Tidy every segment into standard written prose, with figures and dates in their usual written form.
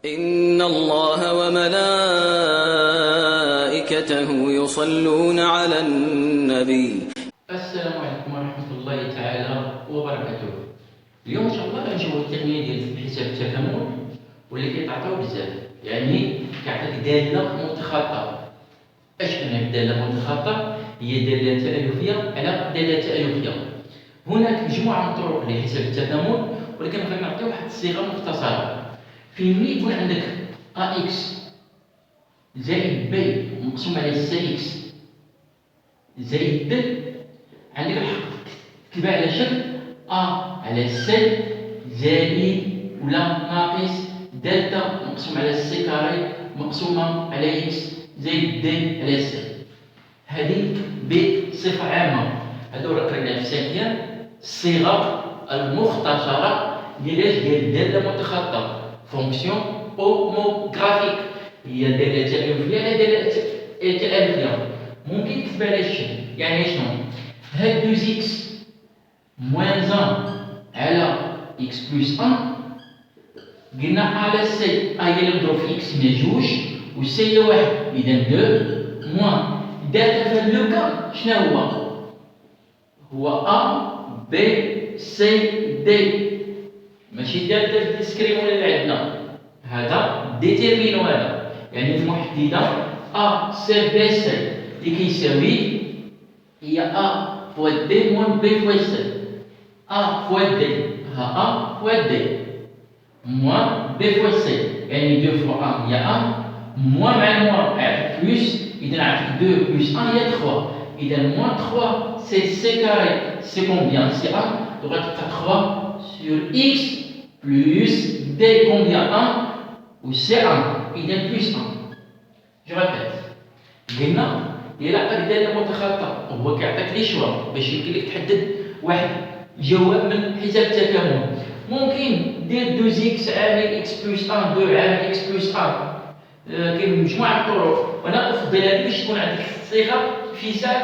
إن الله وملائكته يصلون على النبي. السلام عليكم ورحمة الله تعالى وبركاته. اليوم إن شاء الله غنشوفو التقنية ديال حساب التكامل واللي كيتعطاو بزاف، يعني كيعطيك دالة متخاطئة. اش كان دالة متخاطئة؟ هي دالة تألفية على دالة تألفية. هناك مجموعة من الطرق لحساب التكامل، ولكن غادي نعطيو واحد الصيغة مختصرة. فين يكون عندك AX زائد B مقسوم على CX زائد D، عندك الحق تكتبها على شكل A على C زائد ولا ناقص دلتا مقسوم على C كاري مقسومة على X زائد D على C. هذه بصفة عامة. هادو راه قريناها في ثانية، الصيغة المختصرة ديال الدالة المتخاطئة فونكسيون هوموغرافيك، هي دالة تألفية على دالة تألفية. ممكن تكتبها على الشكل، يعني شنو؟ هاد 2x موان 1 على x بلس 1 قلنا على سي هي اللي مضروب في x هي جوج و سي هي واحد، إذا 2 موان دالتا في هاد لوكا شنو هو؟ A B C D، ماشي دالتا في الديسكريمون اللي عندنا، هذا ديتيرمينو، هذا يعني المحددة A C B C اللي كيساوي هي A فوا D موان B فوا C. A فوا D ها A فوا D موان B فوا C، يعني 2 فوا 1 هي 1 موان مع الموان عطيك بلس، إذا عطيك 2 بلس 1 هي 3، إذا موان 3 سي C كاري سي كومبيان؟ سي 1، donc غتبقى 3 sur X plus D combien 1 و سي 1 إذا بلس 1. جو ريبيت، قلنا إلا عطاك دالة متخاطئة هو كيعطيك لي شوا باش يمكن لك تحدد واحد جواب من حساب التكامل. ممكن دير 2x عامل x بلس 1 2 عامل x بلس 1، كاين مجموعة الطرق، وأنا أفضل هذه باش تكون عندك الصيغة في ساعة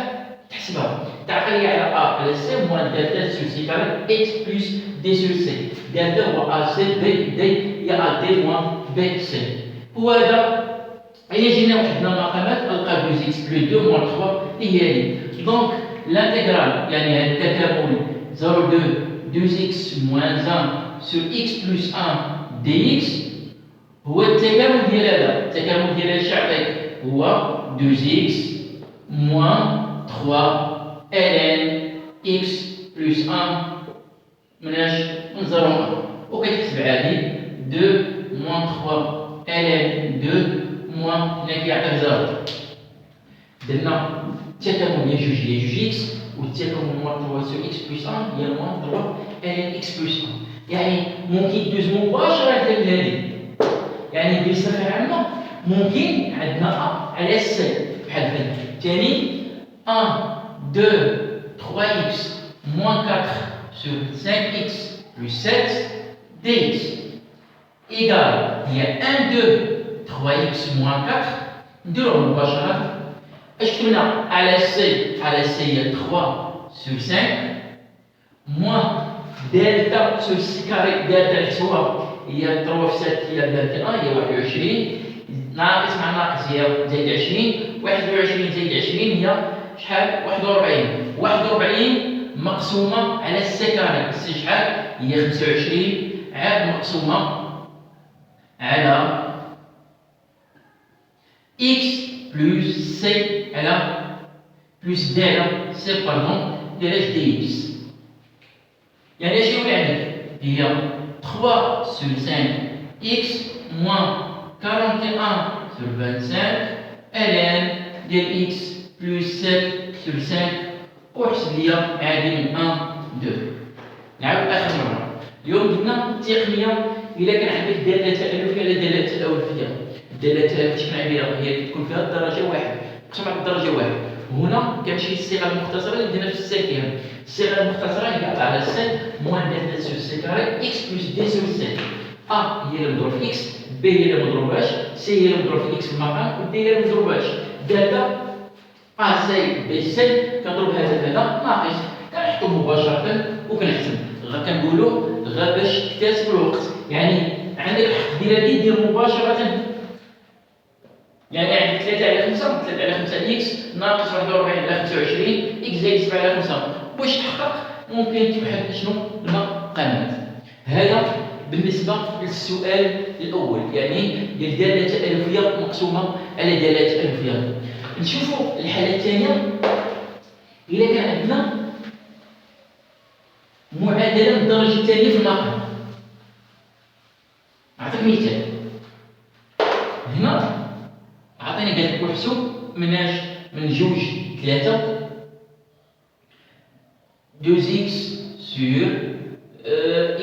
تحسبها. تعقل لي على A على C موان دالتا سور سي كاري x بلس D سور C، دالتا هو AC B D هي AD موان B C. وهذا إلا جينا وحدنا المقامات ألقى 2x بلس 2 موان 3 هي هذه. دونك لانتيغرال يعني هذا التكامل 0,2 2x موان 1 سور x بلس 1 dx هو التكامل ديال هذا. التكامل ديال هذا يعطيك هو 2x موان 3 ln x بلس 1 مناش من 0 1، وكتكتب عادي 2 موان 3 ln 2 موان هنا كيعطيك 0. درنا التكامل ديال جوج هي جوج x، والتكامل موان 3 سور x بلس 1 هي موان 3 ln x بلس 1. يعني ممكن دوز مباشرة لهذه، يعني بصفة عامة ممكن عندنا A على C بحال هذا. ثاني 1 2 3x moins 4 sur 5x plus 7 dx égale هي 1 2 3x moins 4. نديروها مباشرة. اش كتبنا على C؟ على C هي 3 sur 5 moins دالتا سور سي كاري دالتا حسوها هي 3 في 7 هي دالتا 1 هي 21 ناقص مع ناقص هي زائد 20 21 زائد 20 هي شحال؟ 41 مقسومة على سي كاري سي شحال؟ هي 25 عاد مقسومة على x بلس سي على بلس دالة سي باردون ديال دي اكس. يعني شنو اللي عندك؟ هي 3 sur 5 x moins 41 sur 25 ln ديال x plus 7 sur 5، وحسب ليا عادي من 1 2. نعاود آخر مرة. اليوم قلنا التقنية إلا كان عندك دالة تألفية على دالة تألفية. الدالة التألفية شنو معنى بها؟ هي تكون فيها الدرجة واحد، تقسم على الدرجة واحد. هنا كنمشي للصيغة المختصرة اللي بدينا في الساكنة. الصيغة المختصرة هي على C موان دالتا سور سي كاري x بلس D سور C. A هي اللي مضروب في x، B هي اللي مضروباش، C هي اللي مضروب في x في المقام، و D هي اللي مضروباش. دالتا A C B C كنضرب هذا في هذا ناقص، كنحطو مباشرة وكنحسب. غا كنقولوا غا باش تكتسب الوقت، يعني عندك الحق دير مباشرة، يعني عندك 3 على 5 3 على 5 إكس ناقص 41 على 25 إكس زائد 7 على 5. باش تحقق ممكن تبحث شنو المقامات. هذا بالنسبة للسؤال الأول، يعني ديال دالة ألفية مقسومة على دالات ألفية. نشوفوا الحالة الثانية. إلا كان عندنا معادلة من الدرجة الثانية في المقام. نعطيك مثال. هنا عطيني قال لك احسب من 2 3 2x sur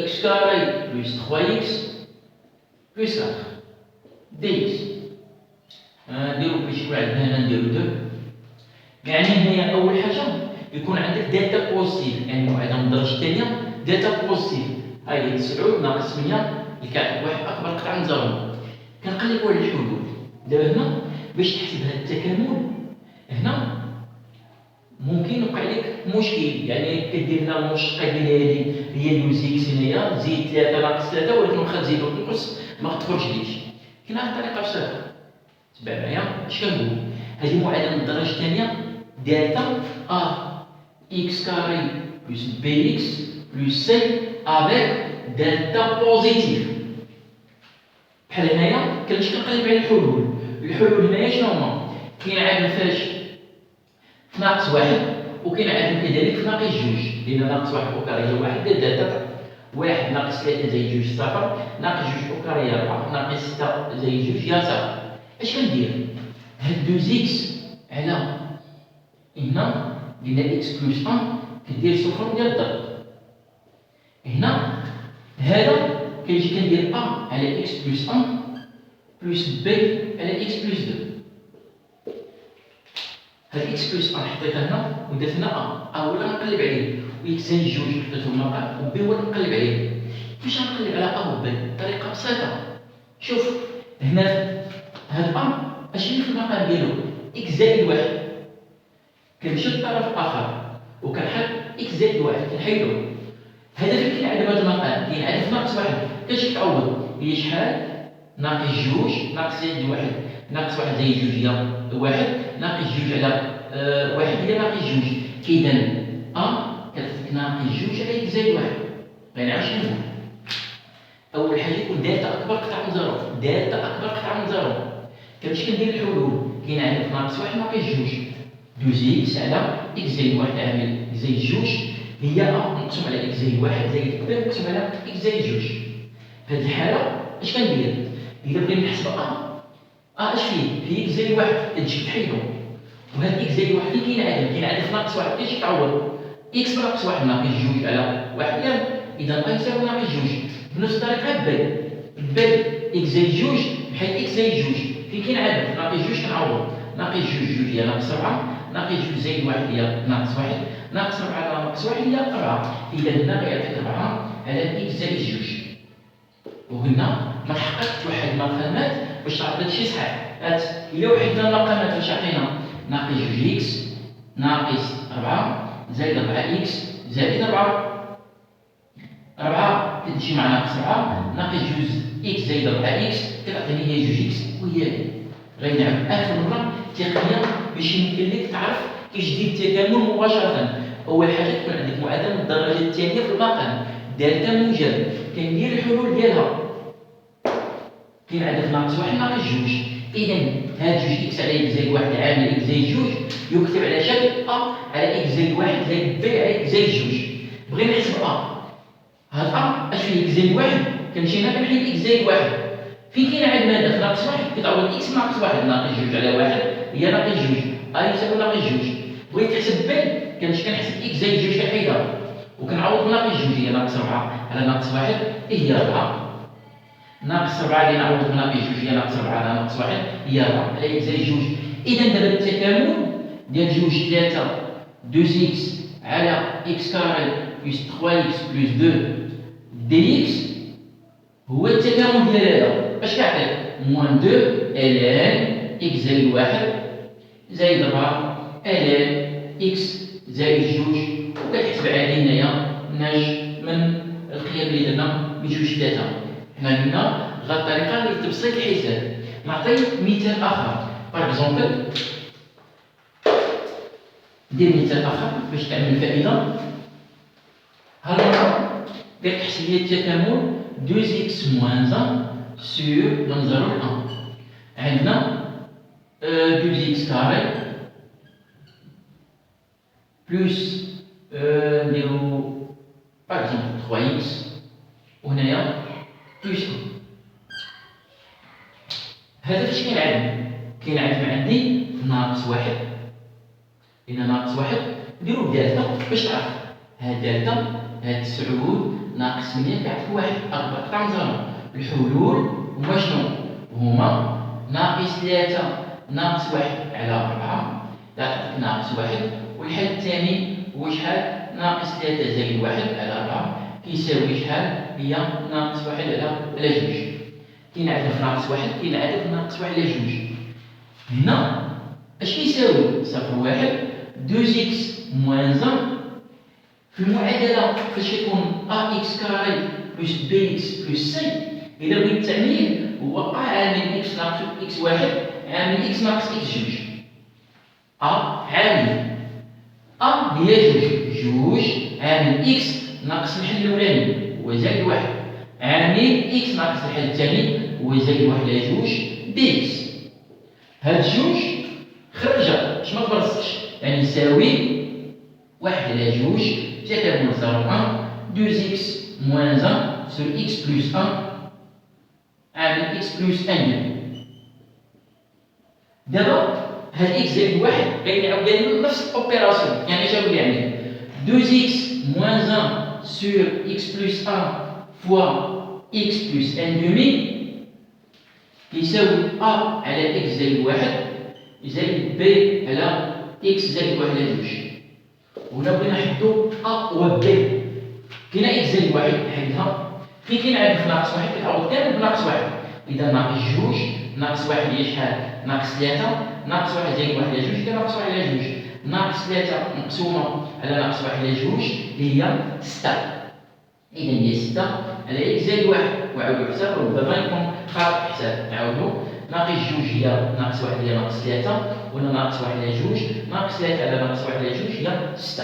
x carré plus 3x plus 4 dx. نديرو باش يكون عندنا هنا نديرو 2. يعني هنا أول حاجة يكون عندك داتا بوزيتيف، يعني معادلة من الدرجة الثانية داتا بوزيتيف. هاي 9 ناقص 8 اللي كيعطيك واحد أكبر قطعة من زيرو. كنقلبو على الحلول. دابا هنا باش تحسب هذا التكامل هنا ممكن يوقع لك مشكل، يعني كدير لنا المشتقة ديال هذه هي دوز اكس هنايا زيد 3 ناقص 3 ولكن واخا تزيد وتنقص ما تخرجليش. كاين واحد الطريقة بسيطة، تبع معايا اش كنقول. هذه معادلة من الدرجة الثانية دالتا اكس كاري بلس بي اكس بلس سي افيك دالتا بوزيتيف. بحال هنايا كنمشي كنقلب على الحلول هنايا شنو هما؟ كاين عادل فاش في ناقص 1 وكاين عادل كذلك في ناقص 2، لأن ناقص 1 أوكاري هي 1 ديال دالتا 1 ناقص 3 زائد 2 صفر، ناقص 2 أوكاري 4 ناقص 6 زائد 2 هي صفر. اش كندير؟ هاد 2 اكس على هنا قلنا اكس بلس 1 كدير صفر ديال الضرب. هنا هذا كنجي كندير ا على اكس بلس 1 بلس بي على اكس بلس 2. هاد اكس بلس 1 حطيتها هنا ودرت هنا ا ولا نقلب عليه، واكس زائد 2 حطيتهم المقام وبي ولا نقلب عليه. كيفاش غنقلب على ا وبي؟ بطريقه بسيطه. شوف هنا هاد ا اش اللي في المقام ديالو؟ اكس زائد 1. كنمشي للطرف الاخر وكنحط اكس زائد 1 كنحيدو. هذا فين كينعاد هذا المقام؟ كينعاد في ناقص 1. كتمشي تعوض هي شحال؟ ناقص 2 ناقص زائد 1 ناقص 1 زائد 2 هي 1 ناقص 2 على 1 هي ناقص 2. إذا كتعطيك ناقص 2 على اكس زائد 1. غنعاود شنو نقول؟ أول حاجة يكون دالتا أكبر قطعة من زيرو، دالتا أكبر قطعة من زيرو. كنمشي كندير الحلول. كاين عندك ناقص 1 ناقص 2 2 اكس على اكس زائد 1 عامل اكس زائد 2 هي ا مقسوم على اكس زائد 1 زائد ب مقسوم على اكس زائد 2. في هذه الحالة اش كندير؟ إذا بغينا نحسب اش فيه؟ هي اكس زائد 1 كتجي تحيدو، وهاد اكس زائد 1 اللي كينعاد في ناقص 1 كتجي تعوض اكس بناقص 1 ناقص 2 على 1 إذا ا يساوي ناقص 2. بنفس الطريقة بي اكس زائد 2 بحال اكس زائد 2 فين كينعاد في ناقص 2 كنعوض ناقص 2 هي ناقص 4 ناقص 2 زائد 1 هي ناقص 1 ناقص 4 على ناقص 1 هي 4. إذا هنا غيعطيك 4 على اكس زائد 2. وهنا ما تحققتش واحد المقامات باش تعرف هادشي صحيح. إلا وحدنا المقامات واش يعطينا؟ ناقص 2 اكس ناقص 4 زائد 4 اكس زائد 4 كتمشي مع ناقص 4 ناقص 2 اكس زائد 4 اكس كتعطيني هي 2 اكس وهي هذه. غنعمل آخر مرة تقنية باش يمكن لك تعرف كيفاش دير التكامل مباشرة. أول حاجة تكون عندك معادلة من الدرجة الثانية في المقام دالتا موجب، كندير الحلول ديالها. كاين عندك ناقص 1 ناقص 2. إذا هاد 2 اكس على اكس زائد 1 عامل اكس زائد 2 يكتب على شكل ا على اكس زائد 1 زائد بي على اكس زائد 2. بغينا نحسب هاد اش فيه اكس زائد 1 كنمشي هنا كنحيد اكس زائد 1. فين كاينعاد ماذا؟ في ناقص 1 كتعوض اكس ناقص 1 ناقص 2 على 1 هي ناقص 2 يساوي ناقص 2. بغيت تحسب بي كنمشي كنحسب اكس زائد 2 كنحيدها وكنعوض ناقص 2 هي ناقص 4 على ناقص 1 هي 4 ناقص 7 اللي نعوض بناقص 2 هي ناقص 4 على ناقص 1 هي 4 على اكس زائد 2. إذا دابا التكامل ديال 2 3 2 اكس على اكس كاري بلس 3 اكس بلس 2 دي اكس هو التكامل ديال هذا. اش كيعطيك؟ موان 2 ln اكس زائد 1 زائد 4 ln اكس زائد 2 وكتحسب عادي هنايا ناش من القيم اللي درنا بجوج ثلاثة. حنا قلنا غير الطريقة لتبسيط الحساب. نعطي مثال آخر، باغ إكزومبل ندير مثال آخر باش تعمل الفائدة. هالمرة دير تحسبية التكامل 2x moins 1 sur من 0 ل 1. عندنا 2x carré plus نديرو باغ إكزومبل 3x وهنايا بلس 1. هذا فاش كينعدم عندي ناقص واحد. لأن ناقص واحد نديرو دالتا باش تعرف هاد دالتا هاد 9 ناقص 8 كيعطيك واحد قطع من زيرو. الحلول هما شنو؟ هما ناقص 3 ناقص واحد على 4 يعطيك ناقص واحد، والحل الثاني هو شحال؟ ناقص 3 زائد واحد على 4 كيساوي شحال؟ هي ناقص واحد على جوج. كينعدم في ناقص واحد كينعدم في ناقص واحد على جوج. هنا اش كيساوي؟ صفر واحد 2x moins 1 في المعادلة فاش كيكون ax كاري بلس bx بلس c. إذا بغيت التعميل هو a عامل x ناقص x واحد عامل x ناقص x جوج. a عامل a هي جوج عامل x ناقص الحل الأولاني هو زائد واحد عامل x ناقص الحل الثاني هو زائد واحد على جوج bx. هاد جوج خرجت باش ما تبرزقش، يعني يساوي واحد على جوج تكامل 0,1 2x moins 1 sur x plus 1 عامل x plus 1. دابا هاد x زائد واحد غيعاود داير نفس الأوبيراسيون، يعني جاوب لي يعني 2x moins 1 sur x plus 1 fois x plus 1 demi يساوي a على x زائد واحد زائد b على x زائد واحد على جوج. وهنا بغينا نحدو a و b. كاينه x زائد واحد حدها فين كينعاد في ناقص واحد كتعوض كامل بناقص واحد. إذا ناقص جوج ناقص واحد هي شحال؟ ناقص 3 ناقص واحد زائد واحد على جوج ناقص واحد على جوج. ناقص 3 مقسومة على ناقص واحد على جوج هي 6. إذا هي 6 على x زائد واحد. وعاودو الحساب ربما يكون خاطئ الحساب. نعاودو ناقص جوج هي ناقص واحد هي ناقص 3 ولا ناقص واحد على جوج ناقص 3 على ناقص واحد على جوج هي 6.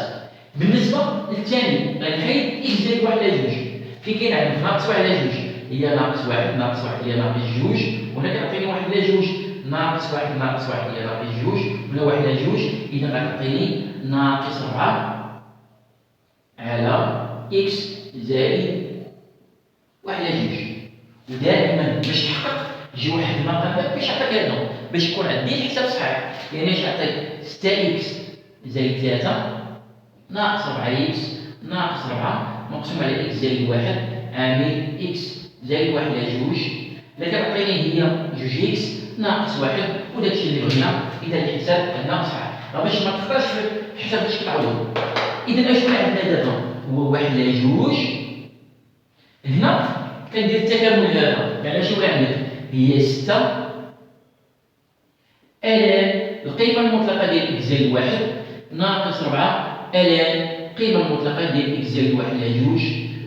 بالنسبة للثاني غنحيد x زائد واحد على جوج. فين كاين ناقص واحد على جوج هي ناقص واحد ناقص واحد هي ناقص جوج، وهنا كيعطيني واحد على جوج ناقص واحد ناقص واحد هي ناقص جوج ولا واحد على جوج. إذا غتعطيني ناقص 4 على x زائد واحد على جوج. ودائما باش تحقق جي واحد المقامات باش يعطيك هذا باش يكون عندي الحساب صحيح. يعني اش يعطيك 6x زائد 3 ناقص 4x ناقص 4 مقسوم على x زائد واحد عامل x زائد واحد على جوج. اللي كتعطيني هي جوج x ناقص واحد وداكشي اللي بغينا. إذا الحساب عندنا صحيح باش ما تخسرش في الحساب باش كتعوض. إذا اش عندنا دابا هو واحد على جوج. هنا كندير التكامل هذا يعني شنو عندك هي 6 على القيمة المطلقة ديال x زائد واحد ناقص 4 على القيمة المطلقة ديال x زائد واحد على جوج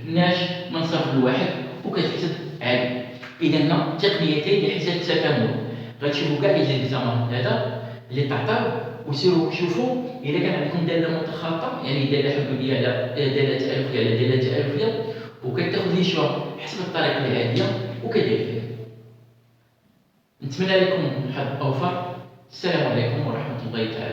مناش من صفر لواحد وكتحسب عادي. إذا هنا تقنيتين لحساب التكامل غتشوفوا كاع لي زيكزامان هذا اللي تعطاو وسيروا شوفوا إلا كان عندكم دالة متخاطئة يعني دالة حدودية على دالة تألفية على دالة تألفية وكتاخذ لي شوا حسب الطريقة العادية وكدير فيها. نتمنى لكم حظ أوفر. السلام عليكم ورحمة الله تعالى.